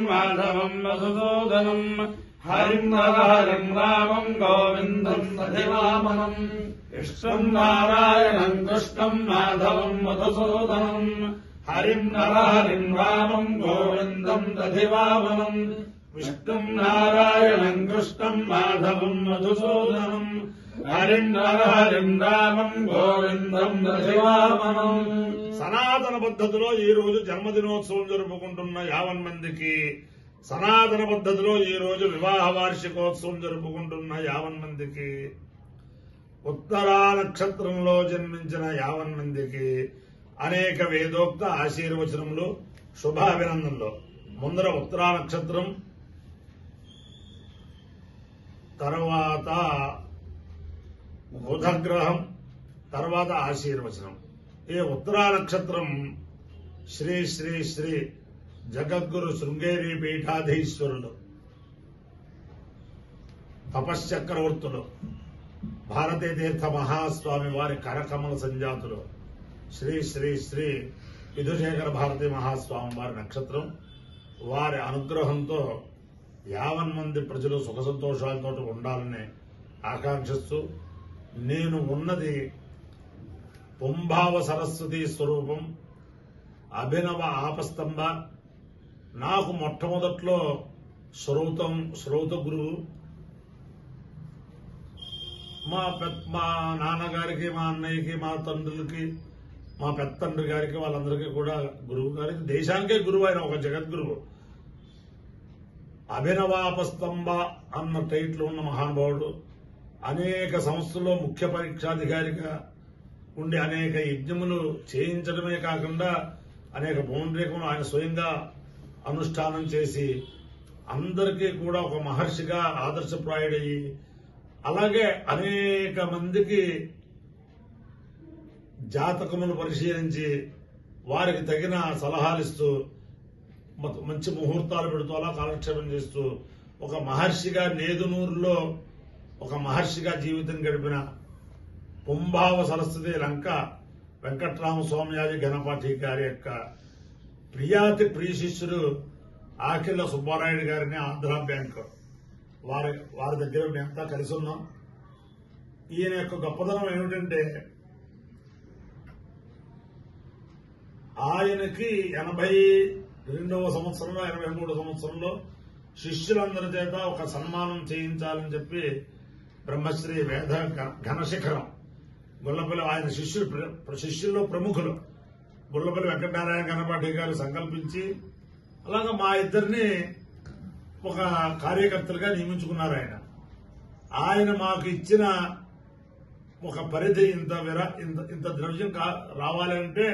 माधवम् मधुसूदनम् हरिम् हरिम् रामम् गोविन्दम् दधिवामनम् कृष्णम् नारायणम् कृष्णम् माधवम् मधुसूदनम् हरिम् हरिम् रामम् गोविन्दम् दधिवामनम् विष्णुम् नारायणम् कृष्णम् माधवम् मधुसूदनम् हरिम् हरिम् रामम् गोविन्दम् दधिवामनम् సనాతన పద్ధతిలో ఈ రోజు జన్మదినోత్సవం జరుపుకుంటున్న 50 మందికి, సనాతన పద్ధతిలో ఈ రోజు వివాహ వార్షికోత్సవం జరుపుకుంటున్న 50 మందికి, ఉత్తరా నక్షత్రంలో జన్మించిన 50 మందికి అనేక వేదోక్త ఆశీర్వచనములు, శుభాభినందనలు. ముందర ఉత్తరా నక్షత్రం, తర్వాత బుధగ్రహం, తర్వాత ఆశీర్వచనం. ఈ ఉత్తరా నక్షత్రం శ్రీ శ్రీ శ్రీ జగద్గురు శృంగేరి పీఠాధీశ్వరులు, తపశ్చక్రవర్తులు, భారతీ తీర్థ మహాస్వామి వారి కరకమల సంజాతులు శ్రీ శ్రీ శ్రీ విధుశేఖర భారతీ మహాస్వామి వారి నక్షత్రం. వారి అనుగ్రహంతో 50 మంది ప్రజలు సుఖ సంతోషాలతో ఉండాలని ఆకాంక్షిస్తూ, నేను ఉన్నది పుంభావ సరస్వతి స్వరూపం, అభినవ ఆపస్తంభ. నాకు మొట్టమొదట్లో శ్రౌత గురువు, మా నాన్నగారికి, మా అన్నయ్యకి, మా తండ్రులకి, మా పెత్తండ్రి గారికి, వాళ్ళందరికీ కూడా గురువు గారికి, దేశానికే గురువు అయిన ఒక జగద్గురువు. అభినవాపస్తంభ అన్న టైటిల్ ఉన్న మహానుభావుడు. అనేక సంస్థల్లో ముఖ్య పరీక్షాధికారిగా ఉండి అనేక యజ్ఞములు చేయించడమే కాకుండా అనేక పౌండ్రీకములు ఆయన స్వయంగా అనుష్ఠానం చేసి అందరికీ కూడా ఒక మహర్షిగా ఆదర్శప్రాయుడయ్యి, అలాగే అనేక మందికి జాతకములు పరిశీలించి వారికి తగిన సలహాలిస్తూ మంచి ముహూర్తాలు పెడుతూ అలా కాలక్షేపం చేస్తూ ఒక మహర్షిగా నేదునూరులో ఒక మహర్షిగా జీవితం గడిపిన పుంభావ సరస్వతి లంక వెంకట్రామస్వామ్యాది గణపతి గారి యొక్క ప్రియాతి ప్రియ శిష్యుడు ఆకిళ్ల సుబ్బారాయుడు గారిని ఆంధ్ర బ్యాంక్ వారి దగ్గర మేమంతా కలిసి ఉన్నాం. ఈయన యొక్క గొప్పదనం ఏమిటంటే, ఆయనకి 82వ సంవత్సరంలో 83వ సంవత్సరంలో శిష్యులందరి చేత ఒక సన్మానం చేయించాలని చెప్పి బ్రహ్మశ్రీ వేద ఘనశిఖరం గొల్లపల్లి ఆయన శిష్యుల్లో ప్రముఖులు గొల్లపల్లి వెంకటనారాయణ గణపతి గారు సంకల్పించి, అలాగా మా ఇద్దరిని ఒక కార్యకర్తలుగా నియమించుకున్నారు. ఆయన మాకు ఇచ్చిన ఒక పరిధి ఇంత ద్రవ్యం రావాలంటే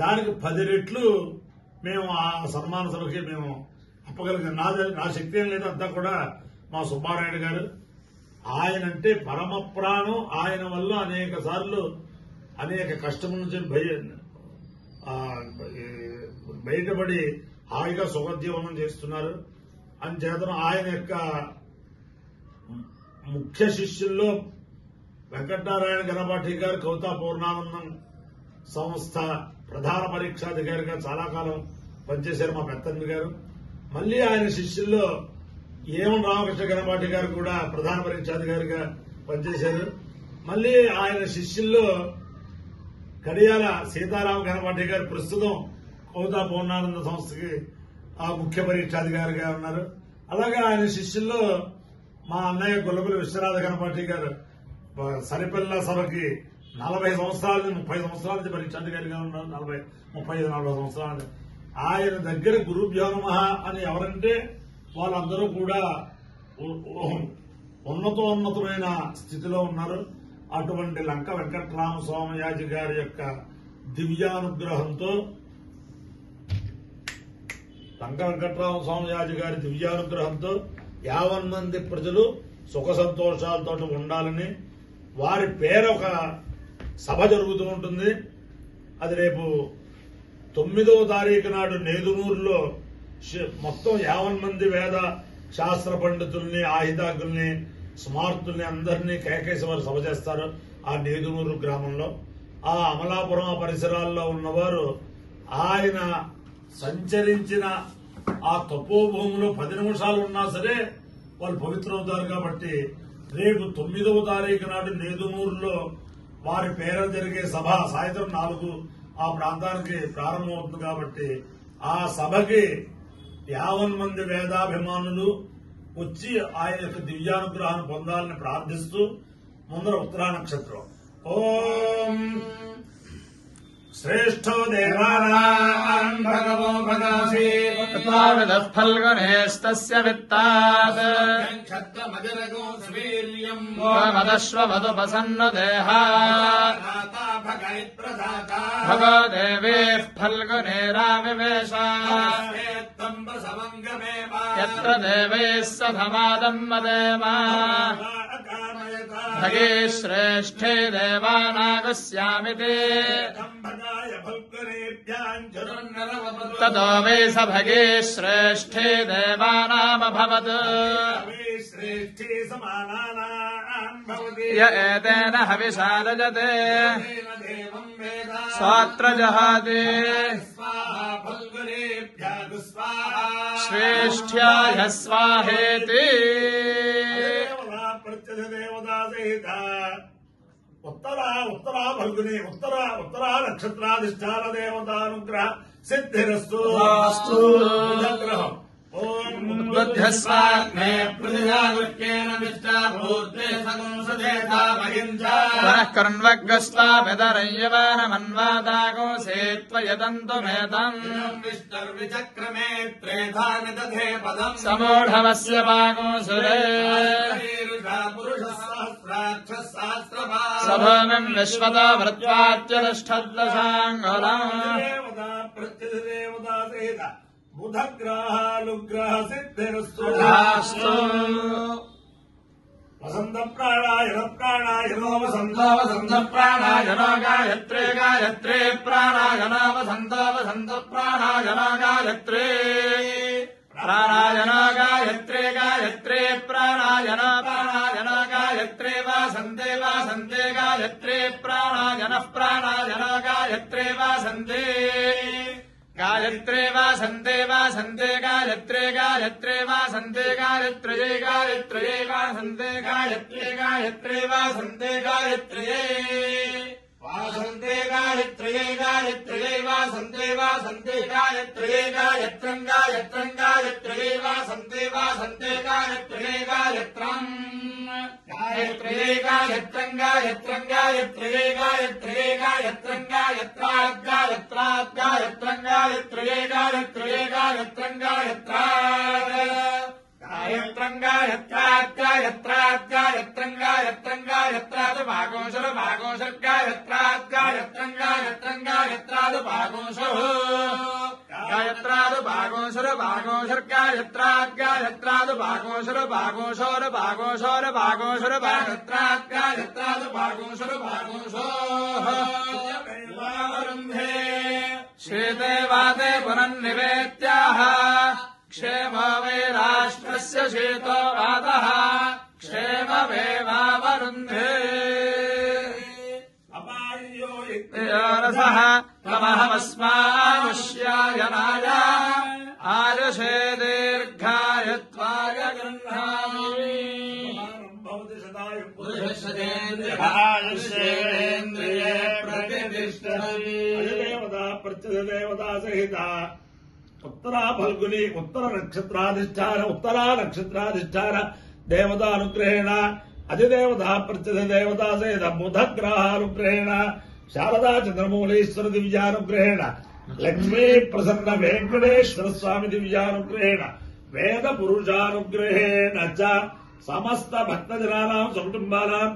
దానికి 10 రెట్లు మేము ఆ సన్మాన సభకి మేము అప్పగలిగిన. నా శక్తి ఏం లేదు, అంతా కూడా మా సుబ్బారాయుడు గారు. ఆయనంటే పరమ ప్రాణం. ఆయన వల్ల అనేక సార్లు అనేక కష్టముల నుంచి బయటపడి హాయిగా సుఖజీవనం చేస్తున్నారు. అంచేతను ఆయన యొక్క ముఖ్య శిష్యుల్లో వెంకటనారాయణ గణపతి గారు కవితా పూర్ణానందం సంస్థ ప్రధాన పరీక్షాధికారిగా చాలా కాలం పనిచేశారు మా పెత్తండ్రి గారు. మళ్లీ ఆయన శిష్యుల్లో ఏమన్ రామకృష్ణ గణపతి గారు కూడా ప్రధాన పరీక్షాధికారిగా పనిచేశారు. మళ్లీ ఆయన శిష్యుల్లో కడియాల సీతారామ గణపతి గారు ప్రస్తుతం కవితా పూర్ణానంద సంస్థకి ఆ ముఖ్య పరీక్షాధికారిగా ఉన్నారు. అలాగే ఆయన శిష్యుల్లో మా అన్నయ్య గొల్లపల్లి విశ్వనాథ గణపతి గారు సరిపల్ల సభకి 40 సంవత్సరాల నుంచి 30 సంవత్సరాల నుంచి పరీక్షాధికారిగా ఉన్నారు. 35-40 సంవత్సరాలు. ఆయన దగ్గర గురుభ్యో నమః అని ఎవరంటే వాళ్ళందరూ కూడా ఉన్నతోన్నతమైన స్థితిలో ఉన్నారు. అటువంటి లంక వెంకట్రామస్వామయాజి గారి యొక్క దివ్యానుగ్రహంతో లంక వెంకట్రామస్వామయాజి గారి దివ్యానుగ్రహంతో 50 మంది ప్రజలు సుఖ సంతోషాలతో ఉండాలని వారి పేరు ఒక సభ జరుగుతూ ఉంటుంది. అది రేపు 9వ తారీఖు నాడు నేదునూరులో మొత్తం 50 మంది వేద శాస్త్ర పండితుల్ని, ఆహితాకుల్ని, స్మార్తుల్ని అందరినీ కేకేశ్వర సభ చేస్తారు ఆ నేదునూరు గ్రామంలో. ఆ అమలాపురం పరిసరాల్లో ఉన్నవారు ఆయన సంచరించిన ఆ తపోభూమిలో 10 నిమిషాలు ఉన్నా సరే వాళ్ళు పవిత్రమవుతారు. కాబట్టి రేపు 9వ తారీఖు నాడు నేదునూరులో వారి పేర జరిగే సభ సాయంత్రం 4 ఆ ప్రాంతానికి ప్రారంభమవుతుంది. కాబట్టి ఆ సభకి 50 మంది వేదాభిమానులు వచ్చి ఆయన యొక్క దివ్యానుగ్రహాన్ని పొందాలని ప్రార్థిస్తూ ముందర ఉత్తరా నక్షత్రం ఓం శ్రేష్ఠో దేవానాం భగవో భగాసి ఫల్గునేస్తస్య విత్తాత్ క్షత్రమజరగో స్వీర్యం మదశ్వవదుపసన్న దేహా భగో దేవేః ఫల్గునేరావివేశ యత్ర దేవైః సధమాదం మదేమ భగే శ్రేష్ఠే దేవానాగస్యామితే తతో వై స భగే శ్రేష్ఠే దేవానామభవత్ య ఏతేన హవిషా రజతే సాత్ర జహాతి శ్రేష్ఠ్యాయ స్వాహేతి ఉత్తరా ఫల్గుని ఉత్తరా నక్షత్రాధిష్టాన దేవతానుగ్రహ సిద్ధిరస్తు గ్రహం ఉద్బుద్ధ్యస్వాగ్నే పునః కర్ణ్వగ్స్వామిదరయ్యవానమన్వాదాగోసే త్వయదంతుమేతम् సమూఢమస్య వాగోసురే సభోమిం విశ్వతో వృత్వాత్యతిష్ఠద్దశాంగులम् బుధగ్రహాలుగ్రహ సిద్ధిరస్తు వసంత ప్రాణాయనో వసంత ప్రాణాయనో గాయత్రే గాయత్రే ప్రాణాయనో వసంత ప్రాణాయనో గాయత్రే ప్రాణాయనో గాయత్రే గాయత్రే ప్రాణాయనో గాయత్రే వాసంతే గాయత్రే ప్రాణాయనో గాయత్రే వాసంతే గాయత్రే వాసంతే గాయత్రే వాసంతే గాయత్రయే వాసంతే గాయత్రే వాసంతే గాయత్రయే వాసంతే గాయత్రయే గాయత్రం గాయత్రయే వాసంతే గాయత్రయే గాయత్రం గాయత్రయే గాయత్రం గాయత్రయే గాయత్రం గాయత్రాత్ గాయత్రం గాయత్రయే గాయత్రం గాయత్రాత్ భాగోశర్ గాయత్రాత్ భాగోశర్ శ్రీదేవాదే పునర్నివేత్యాః क्षेमो वै राष्ट्रस्य शीतो वातः क्षेममेवावरुन्धे रसः तमहमस्मामुष्यायनाय आयुषे दीर्घायत्वाय गृह्णामि आयुषेन्द्रिये प्रतिष्ठति देवता सहिता ఉత్తరా ఫల్గుని ఉత్తరా నక్షత్రాధిష్టాన దేవతానుగ్రహేణ అధిదేవతా ప్రత్యధిదేవతా సహిత బుధగ్రహానుగ్రహేణ శారదా చంద్రమౌళీశ్వర దివ్యానుగ్రహేణ లక్ష్మీ ప్రసన్న వెంకటేశ్వర స్వామి దివ్యానుగ్రహేణ వేద పురుషానుగ్రహేణ చ సమస్త భక్తజనానాం సకుటుంబానాం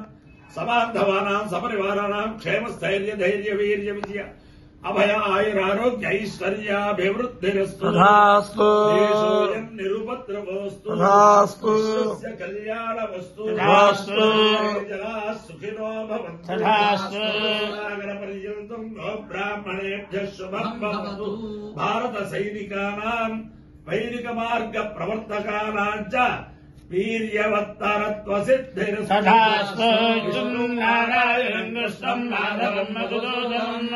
సబాంధవానాం సపరివారాణాం క్షేమస్థైర్య ధైర్య వీర్య విజయ అభయ ఆయురారోగ్య ఐశ్వర్యాభివృద్ధిరస్తు నిరుపద్రవోస్తు కళ్యాణవస్తు సుఖినో భవంతు పర్యంతం బ్రాహ్మణేభ్యః శుభం భవతు భారత సైనికానాం వైదిక మార్గ ప్రవర్తకానాం చ వీర్యవత్తరత్వ సిద్ధిరస్తు నారాయణం కృష్ణం మాధవం మధుసూదనం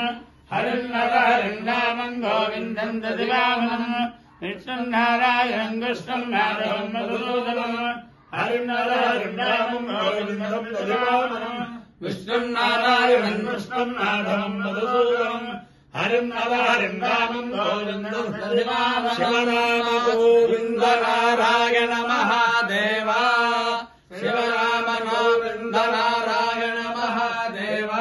హరిం నరహరిం రామం గోవిందం దదివామనం విష్ణున్నారాయణం కృష్ణం మాధవం మధుసూదనం హరిం నారాయణం రామం గోవిందం ప్రతిపాదనం విష్ణున్నారాయణం కృష్ణం మాధవం మధుసూదనం హరిం నారాయణం రామం గోవిందం ప్రతిపాదనం శివరామ గోవింద నారాయణ మహాదేవ శివరామ గోవింద నారాయణ మహాదేవ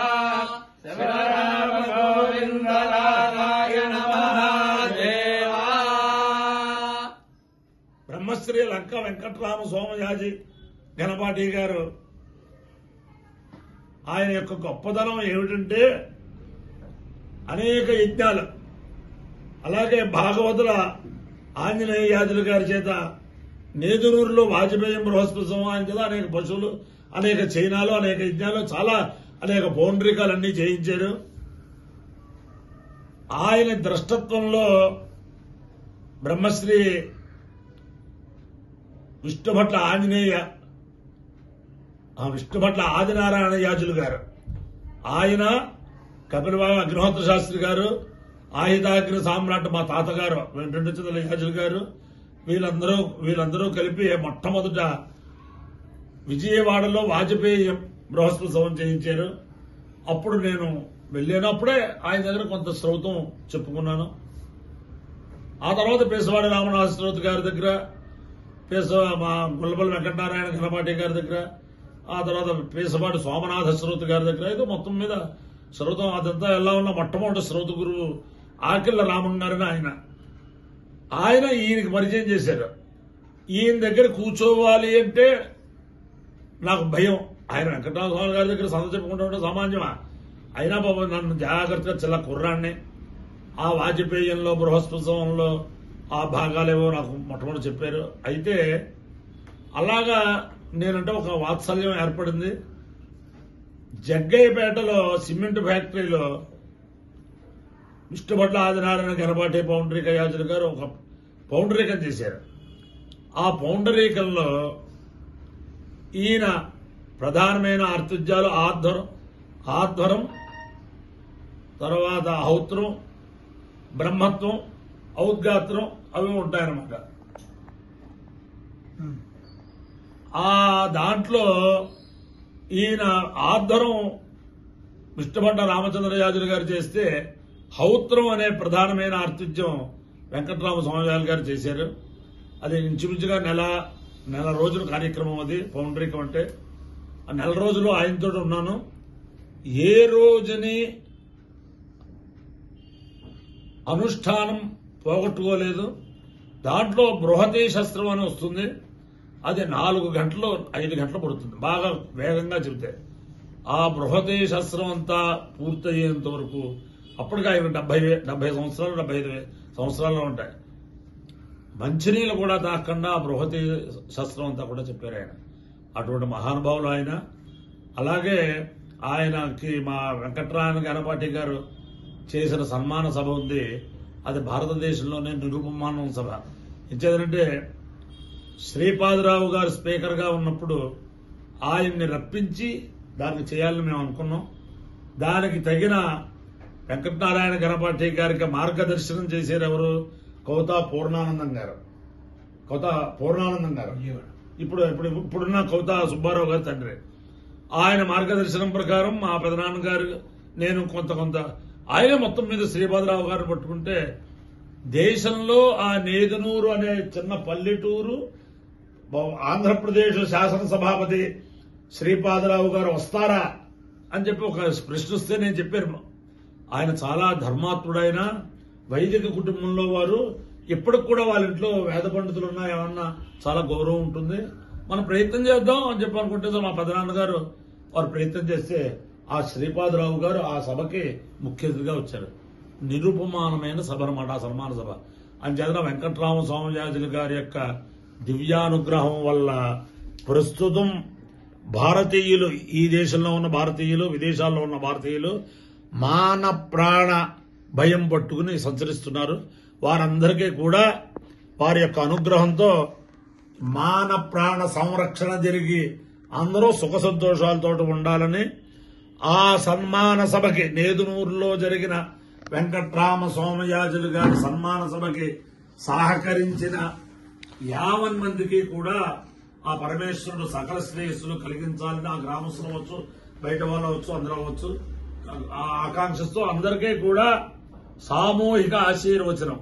శివరామ గోవింద నారాయణ మహాదేవ. బ్రహ్మశ్రీ లంక వెంకట్రామ సోమయాజి గణపాటి గారు ఆయన యొక్క గొప్పదనం ఏమిటంటే అనేక యజ్ఞాలు, అలాగే భాగవతుల ఆంజనేయ యాజుల గారి చేత నేదునూరులో వాజపేయం బృహస్పతి ఆయన చేత అనేక పశువులు, అనేక చైనాలు, అనేక యజ్ఞాలు, చాలా అనేక పౌండ్రికాలన్నీ చేయించారు. ఆయన ద్రష్టత్వంలో బ్రహ్మశ్రీ విష్ణుభట్ల ఆదినారాయణ యాజులు గారు, ఆయన కపిలబాబు అగ్నిహోత్ర శాస్త్రి గారు, ఆయుధాగ్ని సామ్రాట్ మా తాతగారు వెంకటచంద్ర యాజులు గారు, వీళ్ళందరూ కలిపి మొట్టమొదట విజయవాడలో వాజపేయి బృహస్పతి చేయించారు. అప్పుడు నేను వెళ్ళినప్పుడే ఆయన దగ్గర కొంత శ్రౌతం చెప్పుకున్నాను. ఆ తర్వాత పేసవాడి రామనాథ శ్రౌత్ గారి దగ్గర, మా గుల్లపల్లి వెంకటనారాయణ గణపాటి గారి దగ్గర, ఆ తర్వాత పేసవాడి సోమనాథ శ్రౌత్ గారి దగ్గర, అయితే మొత్తం మీద శ్రౌతం అదంతా ఎలా ఉన్న మొట్టమొదటి శ్రౌత గురువు ఆకిళ్ళ రామన్ గారిని ఆయన ఈయనకి పరిచయం చేశారు. ఈయన దగ్గర కూర్చోవాలి అంటే నాకు భయం. ఆయన వెంకటరామ స్వామి గారి దగ్గర సంద చెప్పుకుంటూ ఉంటే సామాన్యమా, అయినా బాబు నన్ను జాగ్రత్తగా చిల్ల కుర్రాన్ని ఆ వాజపేయంలో బృహస్పతిలో ఆ భాగాలేవో నాకు మొట్టమొదటి చెప్పారు. అయితే అలాగా నేనంటే ఒక వాత్సల్యం ఏర్పడింది. జగ్గయ్యపేటలో సిమెంట్ ఫ్యాక్టరీలో విష్ణుభట్ల ఆదినారాయణ గణపాటి పౌండరీక యాజులు గారు ఒక పౌండరీకం చేశారు. ఆ పౌండరీకంలో ఈయన ప్రధానమైన ఆర్తుజ్యాలు ఆధ్వరం, తర్వాత హౌత్రం, బ్రహ్మత్వం, ఔద్గాత్రం అవి ఉంటాయన్నమాట. ఆ దాంట్లో ఈయన ఆధ్వరం విష్ణుభట్ల రామచంద్రయాజులు గారు చేస్తే, హౌత్రం అనే ప్రధానమైన ఆర్తిజ్యం వెంకటరామ స్వామి గారు చేశారు. అది ఇంచుమించుగా నెల రోజుల కార్యక్రమం. అది పౌండరీకం అంటే ఆ నెల రోజులు ఆయనతో ఉన్నాను. ఏ రోజుని అనుష్ఠానం పోగొట్టుకోలేదు. దాంట్లో బృహతి శస్త్రం అని వస్తుంది, అది 4 గంటలు 5 గంటలు పడుతుంది బాగా వేగంగా చెబితే. ఆ బృహతి శస్త్రం అంతా పూర్తయ్యేంత వరకు అప్పటికి ఆయన 70 సంవత్సరాలు 75 సంవత్సరాలు ఉంటాయి. మంచినీళ్ళు కూడా తాకుండా ఆ బృహతి శస్త్రం అంతా కూడా చెప్పారు ఆయన. అటువంటి మహానుభావులు ఆయన. అలాగే ఆయనకి మా వెంకటరాయణ గణపాటి గారు చేసిన సన్మాన సభ ఉంది. అది భారతదేశంలోనే నిరుపమానం సభ. ఇచ్చేదంటే శ్రీపాదరావు గారు స్పీకర్ గా ఉన్నప్పుడు ఆయన్ని రప్పించి దానికి చేయాలని మేము అనుకున్నాం. దానికి తగిన వెంకటనారాయణ గణపాటి గారికి మార్గదర్శనం చేశారు ఎవరు? కౌతా పూర్ణానందం గారు. ఇప్పుడున్న కౌతా సుబ్బారావు గారి తండ్రి. ఆయన మార్గదర్శనం ప్రకారం మా పెదనాన్న గారు, నేను కొంత ఆయన మొత్తం మీద శ్రీపాదరావు గారిని పట్టుకుంటే, దేశంలో ఆ నేదునూరు అనే చిన్న పల్లెటూరు ఆంధ్రప్రదేశ్ శాసనసభాపతి శ్రీపాదరావు గారు వస్తారా అని చెప్పి ఒక ప్రశ్నిస్తే నేను చెప్పాను, ఆయన చాలా ధర్మాత్ముడైన వైదిక కుటుంబంలో వారు, ఇప్పటికి కూడా వాళ్ళ ఇంట్లో వేద పండితులు ఉన్నా ఏమన్నా చాలా గౌరవం ఉంటుంది, మనం ప్రయత్నం చేద్దాం అని చెప్పి అనుకుంటే మా పెదనాన్నగారు వారు ప్రయత్నం చేస్తే ఆ శ్రీపాదరావు గారు ఆ సభకి ముఖ్య అతిథిగా వచ్చారు. నిరుపమానమైన సభ అన్నమాట ఆ సన్మాన సభ. అంచేతన వెంకటరామ స్వామియాజులు గారి యొక్క దివ్యానుగ్రహం వల్ల ప్రస్తుతం భారతీయులు, ఈ దేశంలో ఉన్న భారతీయులు, విదేశాల్లో ఉన్న భారతీయులు మాన ప్రాణ భయం పట్టుకుని సంచరిస్తున్నారు. వారందరికీ కూడా వారి యొక్క అనుగ్రహంతో మాన ప్రాణ సంరక్షణ జరిగి అందరూ సుఖ సంతోషాలతో ఉండాలని ఆ సన్మాన సభకి, నేదునూరులో జరిగిన వెంకట్రామ సోమయాజులు గారి సన్మాన సభకి సహకరించిన 50 మందికి కూడా ఆ పరమేశ్వరుడు సకల శ్రేయస్సులు కలిగించాలని ఆ గ్రామస్తులు అవ్వచ్చు, బయట వాళ్ళు అవ్వచ్చు, అందరూ అవ్వచ్చు ఆకాంక్షిస్తూ అందరికీ కూడా సామూహిక ఆశీర్వచనం